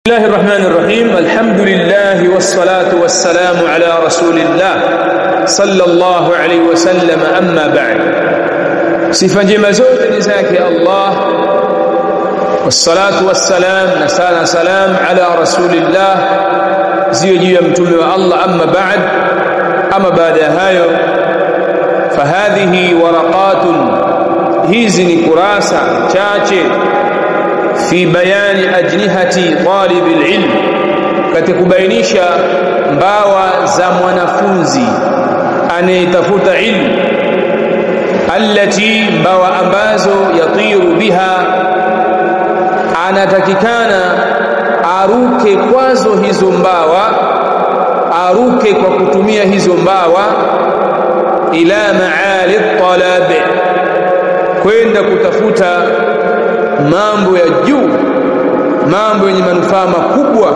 بسم الله الرحمن الرحيم. الحمد لله والصلاة والسلام على رسول الله صلى الله عليه وسلم. أما بعد، sifa njema zote ni zake Allah, wassalatu wassalam, na salam ala rasulillah, ziwe juu ya mtume wa Allah. Amma ba'd, ama baada ya hayo, fahadhihi waraqatun, hizi ni kurasa chache, fi bayani ajnihati talibil ilm, katika kubainisha mbawa za mwanafunzi anayetafuta ilmu, allati, mbawa ambazo yatiru biha, anatakikana aruke kwazo hizo mbawa, aruke kwa kutumia hizo mbawa, ila maali talab, kwenda kutafuta mambo ya juu, mambo yenye manufaa makubwa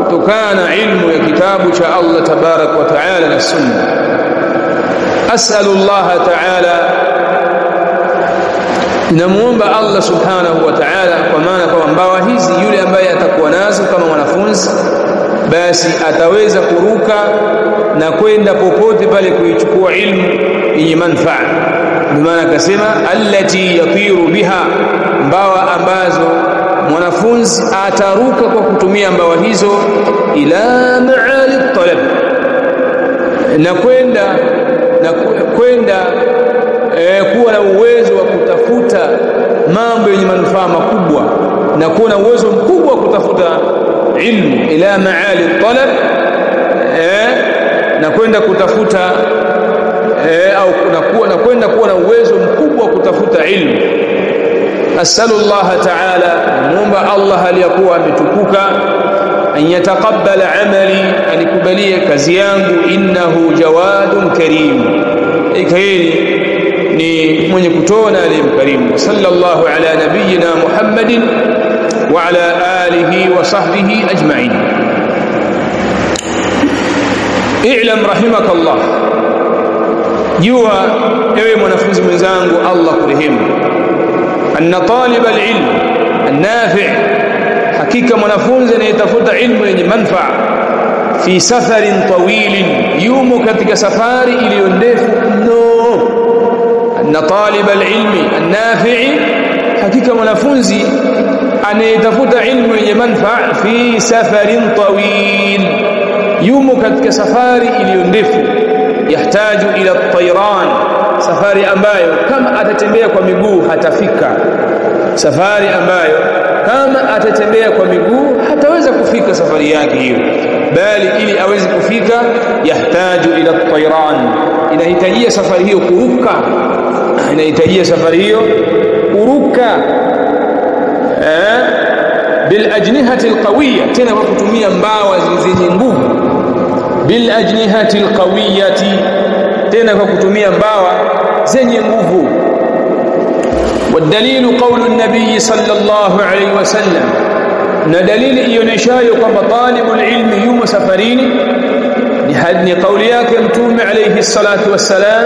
kutokana ilmu ya kitabu cha Allah tabarak wa taala na sunna. As'alu Allah taala, namuomba Allah subhanahu wa ta'ala, kwa maana kwa mbawa hizi yule ambaye atakuwa nazo kama mwanafunzi, basi ataweza kuruka na kwenda popote pale kuichukua ilmu yenye manufaa. Maana akasema allati yatiru biha, mbawa ambazo mwanafunzi ataruka kwa kutumia mbawa hizo, ila maali talab, na kwenda kuwa na uwezo wa kutafuta mambo yenye manufaa makubwa, na kuwa na uwezo mkubwa wa kutafuta ilmu, ila maali talab, na kwenda kutafuta au kwenda kuwa na uwezo mkubwa wa kutafuta ilmu. As'alu Allah ta'ala, muomba Allah aliyakuwa ametukuka, an yataqabbala amali, anikubalie kazi yangu, innahu jawadun karim, ikhairi ni mwenye kutoa na aliyemkarimu. Sallallahu ala nabiyyina Muhammadin wa ala alihi wa sahbihi ajma'in. I'lam rahimakallah, jua ewe mwanafunzi mwenzangu, Allah kurehemu, anna talib alilm an-nafi', hakika mwanafunzi anayetafuta ilmu yenye manufaa, fi safarin tawilin, yumo katika safari iliyo ndefu mno. Anna talib alilmi an-nafi', hakika mwanafunzi anayetafuta ilmu yenye manufaa, fi safarin tawil, yumo katika safari iliyo ndefu, yahtaju ila at-tayran, safari ambayo kama atatembea kwa miguu hatafika, safari ambayo kama atatembea kwa miguu hataweza kufika safari yake hiyo, bali ili aweze kufika, yahtaju ila at-tayran, inahitajia safari hiyo kuruka, inahitajia safari hiyo kuruka, bil ajnihati alqawiyya, tena kwa kutumia mbawa zenye nguvu, bil ajnihati alqawiyati, tena kwa kutumia mbawa zenye nguvu. Wadalilu qawlu an-nabiy sallallahu alayhi wasallam, na dalili ioneshayo kwamba talibul ilmi yumo safarini ni kauli yake mtume alayhi salatu wassalam,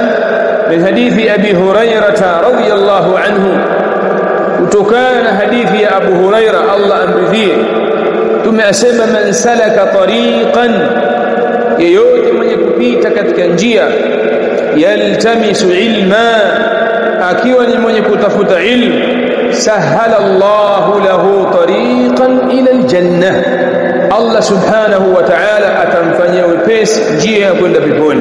min hadithi abi hurairah radhiyallahu anhu, kutokana hadithi ya Abu Huraira, Allah amridhie, tumesema man salaka tariqan, yeyote mwenye kupita katika njia, yaltamisu ilma, akiwa ni mwenye kutafuta ilmu, sahala Allahu lahu tariqan ila aljanna, Allah subhanahu wa ta'ala atamfanyia wepesi njia ya kwenda peponi,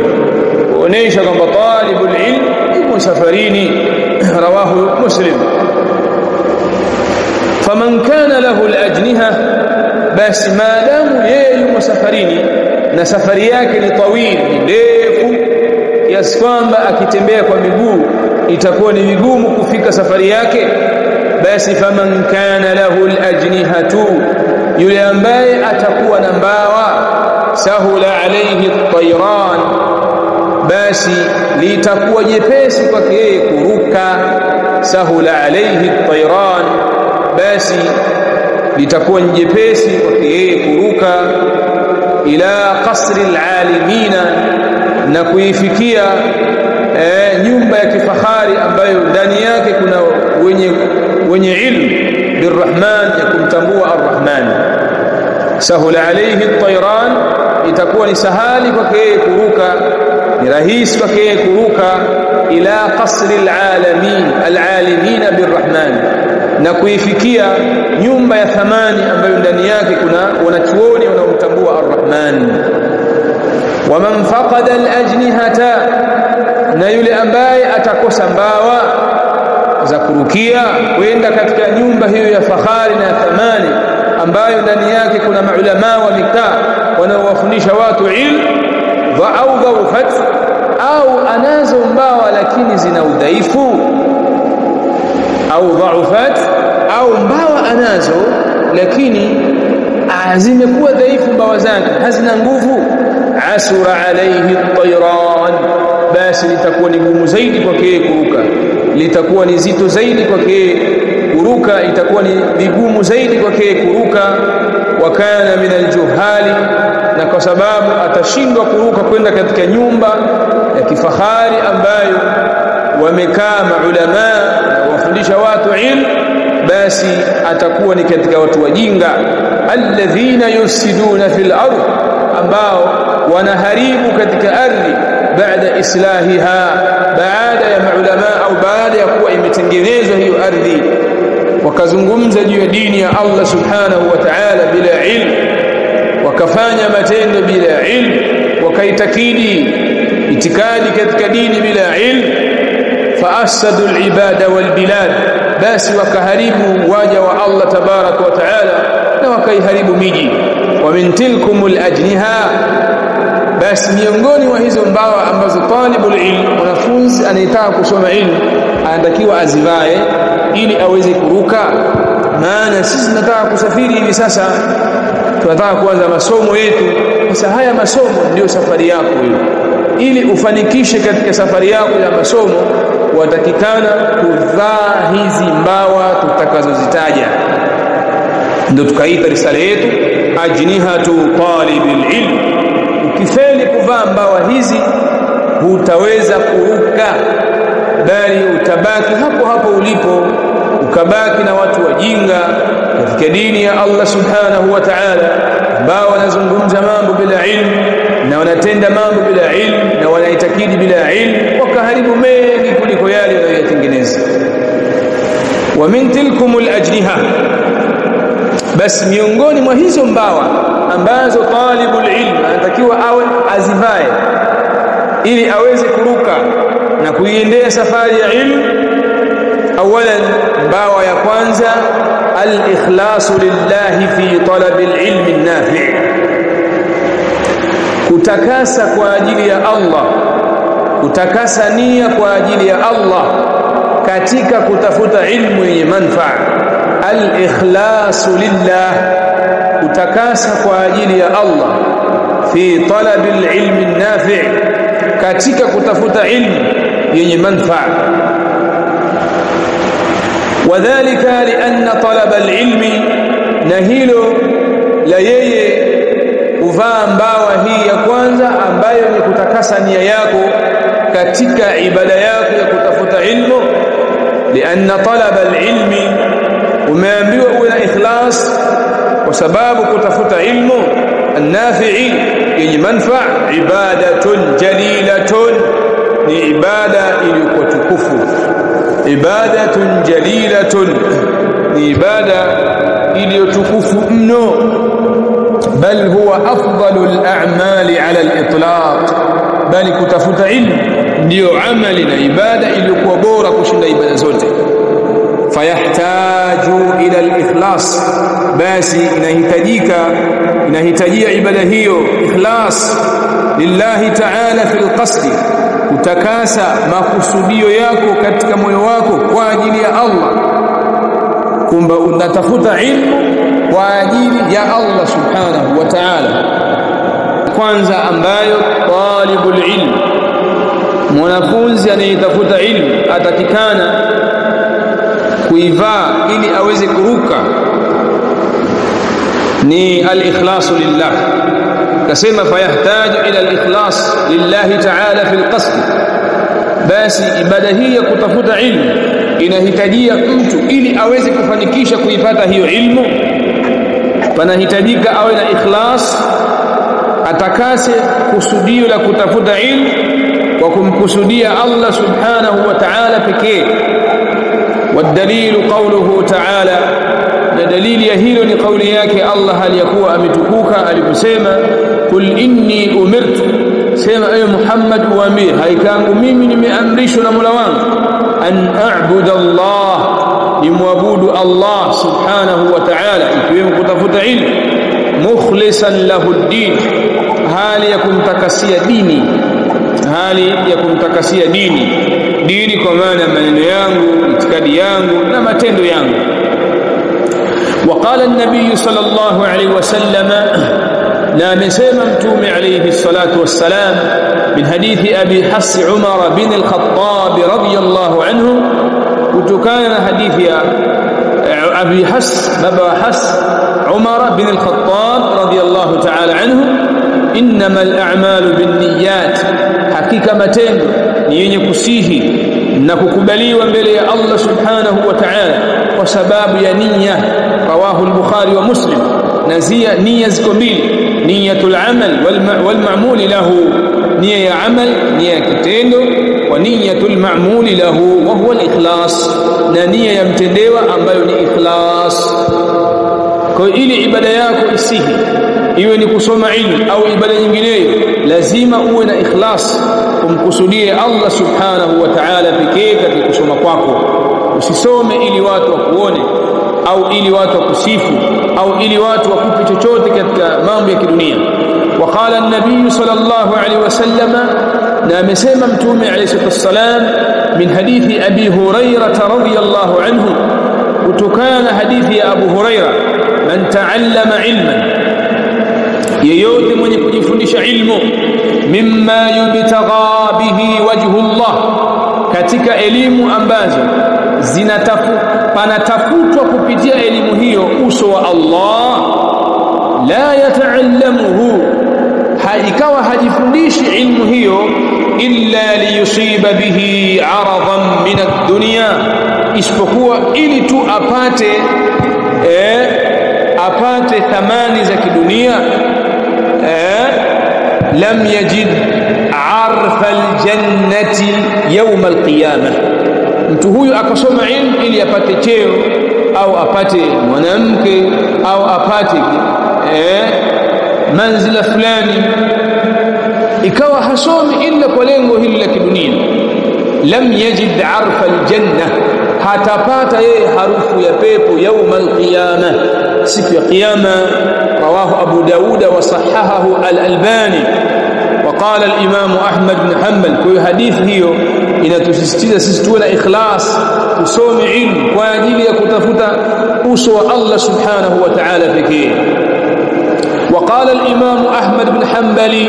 kuonesha kwamba talibul ilm yuko safarini. Rawahu Muslim. Faman kana lahu alajniha, basi maadamu yeye yuko safarini na safari yake ni tawil, ndefu kiasi kwamba akitembea kwa miguu itakuwa ni vigumu kufika safari yake, basi faman kana lahu alajnihatu, yule ambaye atakuwa na mbawa, sahula alayhi at-tayran, basi litakuwa jepesi kwake yeye kuruka, sahula alayhi at-tayran, basi litakuwa jepesi kwake yeye kuruka, ila qasri alalimina, na kuifikia nyumba ya kifahari ambayo ndani yake kuna wenye ilmu birrahman, ya kumtambua arrahman. sahula alayhi at-tayran, itakuwa ni sahali kwake kuruka, ni rahisi kwake kuruka ila qasri al-alamin birrahman, na kuifikia nyumba ya thamani ambayo ndani yake kuna wanachuoni wanaomtambua ar-Rahman. Wa man faqada al-ajnihata, na yule ambaye atakosa mbawa za kurukia kwenda katika nyumba hiyo ya fahari na thamani ambayo ndani yake kuna maulama wamekaa wanaowafundisha watu ilmu, au dhawfat, au anazo mbawa lakini zina udhaifu, au dhawfat, au mbawa anazo lakini zimekuwa dhaifu, mbawa zake hazina nguvu, asura alayhi at-tayran, basi litakuwa ni gumu zaidi kwake kuruka, litakuwa ni zito zaidi kwake kuruka, itakuwa ni vigumu zaidi kwake kuruka. Wa kana min aljuhali, na kwa sababu atashindwa kuruka kwenda katika nyumba ya kifahari ambayo wamekaa maulama na wafundisha watu ilmu, basi atakuwa ni katika watu wajinga. Alladhina yusiduna fil ardh, ambao wanaharibu katika ardhi baada islahiha, baada ya maulama au baada ya kuwa imetengenezwa hiyo ardhi, wakazungumza juu ya dini ya Allah subhanahu wa ta'ala bila ilmu, wakafanya matendo bila ilmu, wakaitakidi itikadi katika dini bila ilmu, faasadu al-ibada wal bilad, basi wakaharibu waja wa Allah tabaraka wa ta'ala na wakaiharibu miji. Wa min tilkumul ajniha, basi miongoni mwa hizo mbawa ambazo talibul ilm, mwanafunzi anayetaka kusoma ilmu anatakiwa azivae ili aweze kuruka. Maana sisi tunataka kusafiri hivi sasa, tunataka kuanza masomo yetu. Sasa haya masomo ndio safari yako hiyo. Ili ufanikishe katika safari yako ya masomo, watakikana kuvaa hizi mbawa tutakazozitaja. Ndio tukaita risala yetu ajnihatu talibil ilm. Ukifeli kuvaa mbawa hizi hutaweza kuruka, bali utabaki hapo hapo ulipo, ukabaki na watu wajinga katika dini ya Allah subhanahu wa ta'ala, ambao wanazungumza mambo bila ilmu na wanatenda mambo bila ilmu na wanaitakidi bila ilmu, wakaharibu mengi kuliko yale wanayotengeneza. Wa min tilkumul ajniha, basi miongoni mwa hizo mbawa ambazo talibul ilm anatakiwa awe azivae ili aweze kuruka na kuiendea safari ya ilmu. Awalan, mbawa ya kwanza, al-ikhlasu lillahi fi talabil ilmi an-nafi', kutakasa kwa ajili ya Allah, kutakasa nia kwa ajili ya Allah katika kutafuta ilmu yenye manufaa. Al-ikhlasu lillah, kutakasa kwa ajili ya Allah fi talabil ilmi an-nafi', katika kutafuta ilmu yenye manufaa. Wadhālika lianna talaba al-ilmi, na hilo la yeye kuvaa mbawa hii ya kwanza ambayo ni kutakasa nia yako katika ibada yako ya kutafuta ilmu. Lianna talaba al-ilmi, umeambiwa uwe na ikhlas kwa sababu kutafuta ilmu an-nafi'i yenye manufaa, ibadatun jalilatun, ni ibada iliyokuwa tukufu. Ibadatun jalilatun, ni ibada iliyotukufu mno. Bal huwa afdalul a'mali ala al-itlaq, bali kutafuta ilmu ndio amali na ibada iliyokuwa bora kushinda ibada zote. Fayahtaju ila al-ikhlas, basi inahitajia ibada hiyo ikhlas lillahi ta'ala fil qasdi, kutakasa makusudio yako katika moyo wako kwa ajili ya Allah, kwamba unatafuta ilmu kwa ajili ya Allah subhanahu wa ta'ala. Kwanza ambayo talibul ilm, mwanafunzi anayetafuta ilmu atakikana kuivaa ili aweze kuruka, ni al-ikhlasu lillah. Kasema fayahtaju ila al-ikhlas lillahi ta'ala fil qasd, basi ibada hii ya kutafuta ilmu inahitajia mtu ili aweze kufanikisha kuipata hiyo ilmu, panahitajika awe na ikhlas, atakase kusudio la kutafuta ilmu kwa kumkusudia Allah subhanahu wa ta'ala pekee. Wadalilu qawluhu ta'ala, na dalili ya hilo ni kauli yake Allah aliyakuwa ametukuka aliposema, kul inni umirtu, sema ewe Muhammad uambie, haikangu mimi nimeamrishwa na Mola wangu, an a'budu Allah, nimwabudu Allah subhanahu wa ta'ala, ikiwemo kutafuta ilmu, mukhlisan lahu ad-din, hali ya kumtakasia dini, hali ya kumtakasia dini kwa maana maneno yangu, itikadi yangu na matendo yangu. وقال النبي صلى الله عليه وسلم، لا مسيما متوم عليه الصلاة والسلام من حديث أبي حفص عمر بن الخطاب رضي الله عنه، وكان حديث أبي حفص بابا حفص عمر بن الخطاب رضي الله تعالى عنه، إنما الأعمال بالنيات، حقيقة متين yenye kusihi na kukubaliwa mbele ya Allah subhanahu wa ta'ala kwa sababu ya nia. Rawahu al-Bukhari wa Muslim. Nazia nia ziko mbili, niyatul amal wal ma'mul lahu, nia ya amal, nia ya kitendo, wa niyatul ma'mul lahu wa huwa al-ikhlas, na nia ya mtendewa ambayo ni ikhlas. Kwa ili ibada yako isihi, iwe ni kusoma ilmu au ibada nyingineyo, lazima uwe na ikhlas, umkusudie Allah subhanahu wa ta'ala pekee katika kusoma kwako. Usisome ili watu wakuone au ili watu wakusifu au ili watu wakupe chochote katika mambo ya kidunia. Waqala an-nabiy sallallahu alayhi wasallam, na amesema mtume alayhi wasallam, min hadithi Abi Hurairah radhiyallahu anhu, kutokana hadithi ya Abu Hurairah, man ta'allama ilman, yeyote mwenye kujifundisha ilmu, mimma yubtagha bihi wajhu Allah, katika elimu ambazo panatafutwa kupitia elimu hiyo uso wa Allah, la yata'allamuhu, ikawa hajifundishi ilmu hiyo illa liyusiba bihi aradan min ad-dunya, isipokuwa ili tu apate thamani za kidunia. lam yajid arfa aljannati yawm alqiyamah, mtu huyu akasoma ilmu ili apate cheo au apate mwanamke au apate manzila fulani, ikawa hasomi illa kwa lengo hili la kidunia. lam yajid arfa aljanna, hatapata yeye harufu ya pepo yawm alqiyamah, siku ya kiyama. رواه أبو داود وصححه الألباني. وقال الإمام أحمد بن حنبل، كل حديث هي إن تسستيز سستون إخلاص تصوم علم واجب يكتفت أسوى الله سبحانه وتعالى فيه. وقال الإمام أحمد بن حنبل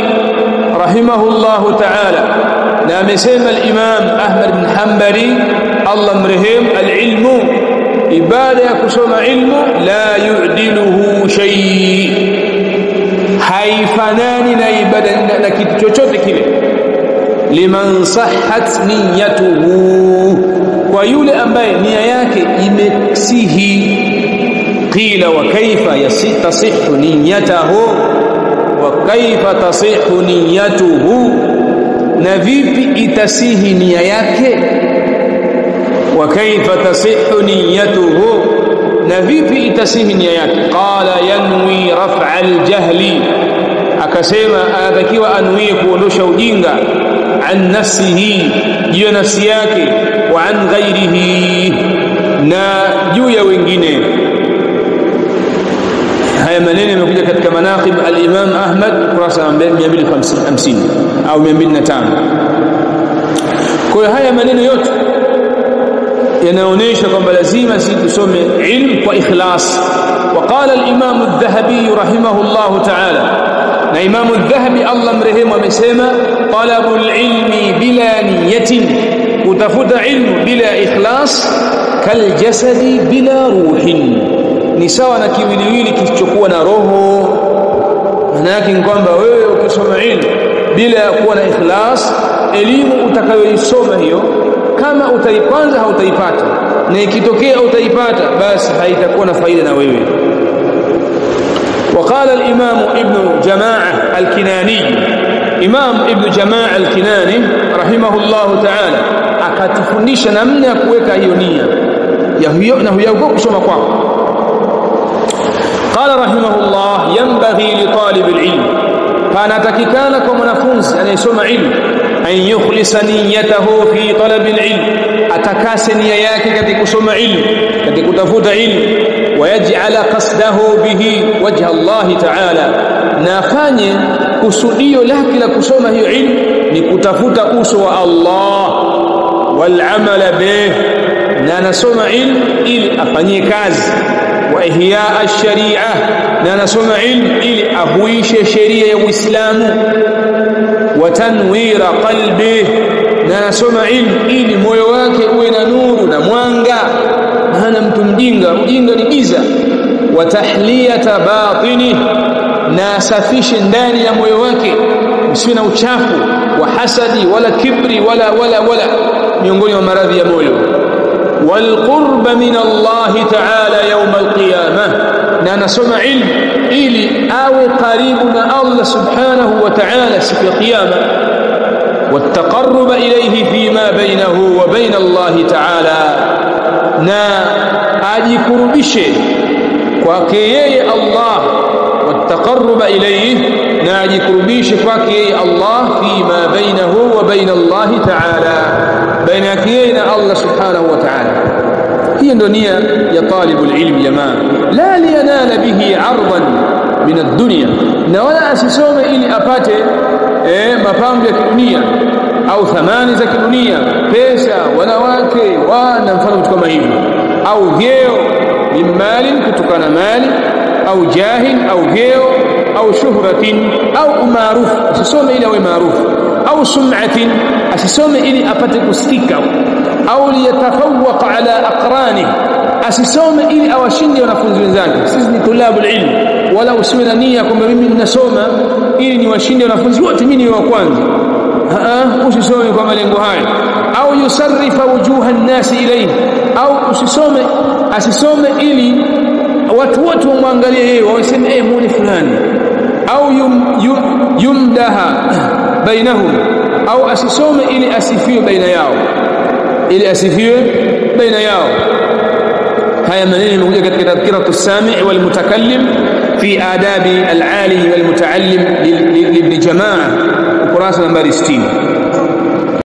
رحمه الله تعالى، نعم سيما الإمام أحمد بن حنبل الله مرهم، العلم ibada ya kusoma ilmu la yu'diluhu shay, haifanani na ibada na kitu chochote kile. Liman sahhat niyyatuhu, kwa yule ambaye nia yake imesihi. Qila wa kaifa tasihhu niyyatuhu, wa kaifa tasihhu niyyatuhu, na vipi itasihi nia yake? Wa kaifa tasihhu niyyatuhu, na vipi itasihi nia yake? Qala yanwi raf'a aljahli, akasema anatakiwa anwie kuondosha ujinga, an nafsihi, juu ya nafsi yake, wa an ghairihi, na juu ya wengine. Haya maneno yamekuja katika manaqib al-Imam Ahmad kurasa 250 au 205. Kwa haya maneno yote yanaonyesha kwamba lazima sisi tusome ilmu kwa ikhlas. Waqala al-Imam al-Dhahabi rahimahullahu ta'ala, na Imam al-Dhahabi Allah mrehemu amesema, talabul ilmi bila niyatin, kutafuta ilmu bila ikhlas, kal jasadi bila ruhin, ni sawa na kiwiliwili kisichokuwa na roho. Maana yake ni kwamba wewe ukisoma ilmu bila kuwa na ikhlas, elimu utakayoisoma hiyo kama utaipanda hautaipata, na ikitokea utaipata basi haitakuwa na faida na wewe. وقال الإمام ابن جماعة الكناني إمام ابن جماعة الكناني رحمه الله تعالى akatufundisha namna ya kuweka hiyo nia na huyaogopa kusoma kwako. Qala rahimahullah yanbaghi li talib alilm, panatakikana kwa mwanafunzi anayesoma ilmu an yukhlisa niyyatahu fi talab alilm, atakase nia yake katika kusoma ilmu, katika kutafuta ilmu, wayaj'ala qasdahu bihi wajha Allah ta'ala, na afanye kusudio lake la kusoma hiyo ilmu ni kutafuta uso wa Allah, wal amala bih, na anasoma ilmu ili afanyie kazi, wa ihya ash-sharia, na anasoma ilmu ili ahuishe sheria ya Uislamu, wa tanwira qalbi, na anasoma ilmu ili moyo wake uwe na nuru na mwanga, hana mtu mjinga ni giza, wa tahliyata batini, na asafishe ndani ya moyo wake usiwe na uchafu wa hasadi wala kibri wala miongoni mwa maradhi ya moyo, wal qurba min Allah ta'ala yawm al-qiyamah, na anasoma ilmu ili awe karibu na Allah subhanahu wa ta'ala siku ya kiyama, والتقرب إليه فيما بينه وبين الله تعالى, na ajikurubishe kwake yeye Allah, والتقرب إليه, na ajikurubishe kwake yeye Allah فيما بينه وبين الله تعالى, baina yake yeye na Allah subhanahu wa ta'ala. Hiyo ndio nia ya talibul ilm jamaa, la liyanala bihi 'ardan min ad-dunya, na wala asisome ili apate mapambo ya kidunia au thamani za kidunia, pesa, wanawake, wana mfano vitu kama hivyo, au vyeo, mimali, kutokana mali, au jahil, au vyeo, au shuhratin, au maarufu, asisome ili awe maarufu, au sum'atin, asisome ili apate kusikika, au liyatafawwaq ala aqrani, asisome ili awashinde wanafunzi wenzake. Sisi ni tulabul ilm, wala usiwe na nia kwamba mimi ninasoma ili niwashinde wanafunzi wote, mimi ni wa kwanza. Usisome kwa malengo haya. Au yusarrifa wujuha an-nas ilayhi, au asisome ili watu wote wamwangalie yeye, waseme muone fulani. Au yumdaha bainahum, au asisome ili asifiwe baina yao, haya maneno yamekuja katika tadhkiratu as-sami' wal mutakallim fi adabi al-alim wal mutaallim li ibn Jamaa, ukurasa nambari 60.